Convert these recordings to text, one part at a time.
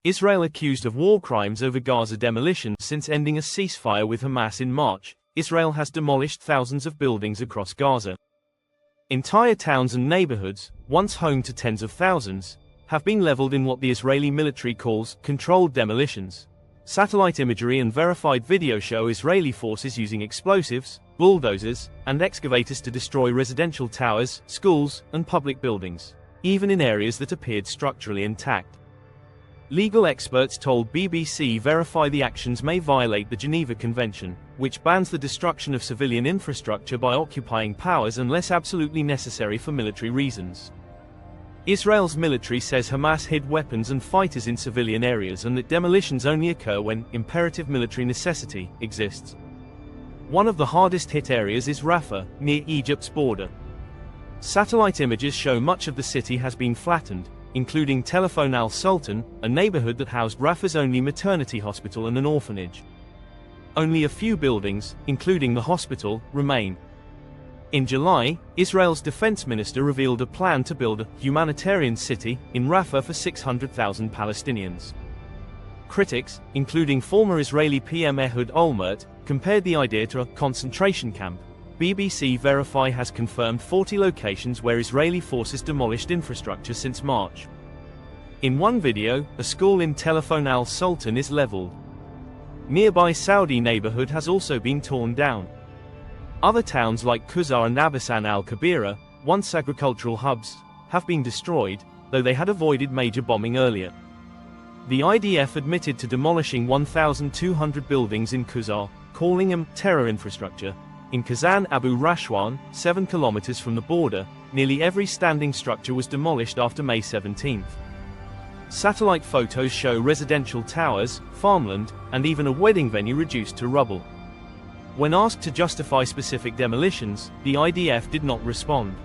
Israel accused of war crimes over Gaza demolition. Since ending a ceasefire with Hamas in March, Israel has demolished thousands of buildings across Gaza. Entire towns and neighborhoods, once home to tens of thousands, have been leveled in what the Israeli military calls controlled demolitions. Satellite imagery and verified video show Israeli forces using explosives, bulldozers, and excavators to destroy residential towers, schools, and public buildings, even in areas that appeared structurally intact. Legal experts told BBC Verify the actions may violate the Geneva Convention, which bans the destruction of civilian infrastructure by occupying powers unless absolutely necessary for military reasons. Israel's military says Hamas hid weapons and fighters in civilian areas and that demolitions only occur when imperative military necessity exists. One of the hardest hit areas is Rafa, near Egypt's border. Satellite images show much of the city has been flattened, including Telephone al-Sultan, a neighborhood that housed Rafa's only maternity hospital and an orphanage. Only a few buildings, including the hospital, remain. In July, Israel's defense minister revealed a plan to build a humanitarian city in Rafa for 600,000 Palestinians. Critics, including former Israeli PM Ehud Olmert, compared the idea to a concentration camp. BBC Verify has confirmed 40 locations where Israeli forces demolished infrastructure since March. In one video, a school in Telephone al-Sultan is leveled. Nearby Saudi neighborhood has also been torn down. Other towns like Gazan and Abasan al-Kabira, once agricultural hubs, have been destroyed, though they had avoided major bombing earlier. The IDF admitted to demolishing 1,200 buildings in Gazan, calling them terror infrastructure. In Gazan Abu Rashwan, 7 kilometers from the border, nearly every standing structure was demolished after May 17. Satellite photos show residential towers, farmland, and even a wedding venue reduced to rubble. When asked to justify specific demolitions, the IDF did not respond.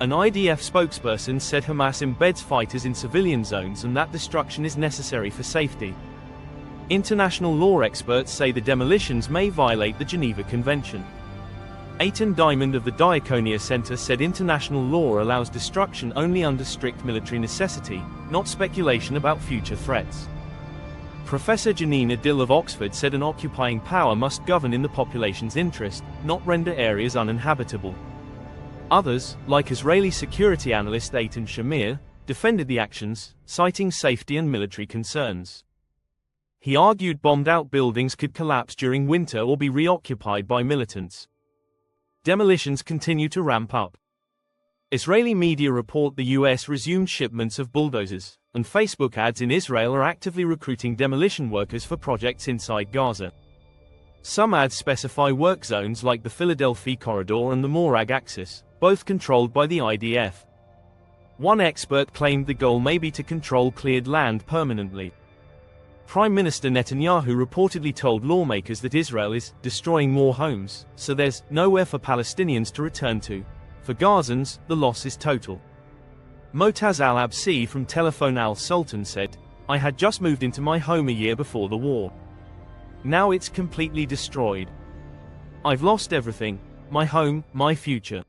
An IDF spokesperson said Hamas embeds fighters in civilian zones and that destruction is necessary for safety. International law experts say the demolitions may violate the Geneva Convention. Eitan Diamond of the Diakonia Center said international law allows destruction only under strict military necessity, not speculation about future threats. Professor Janina Dill of Oxford said an occupying power must govern in the population's interest, not render areas uninhabitable. Others, like Israeli security analyst Eitan Shamir, defended the actions, citing safety and military concerns. He argued bombed-out buildings could collapse during winter or be reoccupied by militants. Demolitions continue to ramp up. Israeli media report the US resumed shipments of bulldozers, and Facebook ads in Israel are actively recruiting demolition workers for projects inside Gaza. Some ads specify work zones like the Philadelphia Corridor and the Morag Axis, both controlled by the IDF. One expert claimed the goal may be to control cleared land permanently. Prime Minister Netanyahu reportedly told lawmakers that Israel is destroying more homes, so there's nowhere for Palestinians to return to. For Gazans, the loss is total. Motaz al-Absi from Telephone al-Sultan said, "I had just moved into my home a year before the war. Now it's completely destroyed. I've lost everything, my home, my future."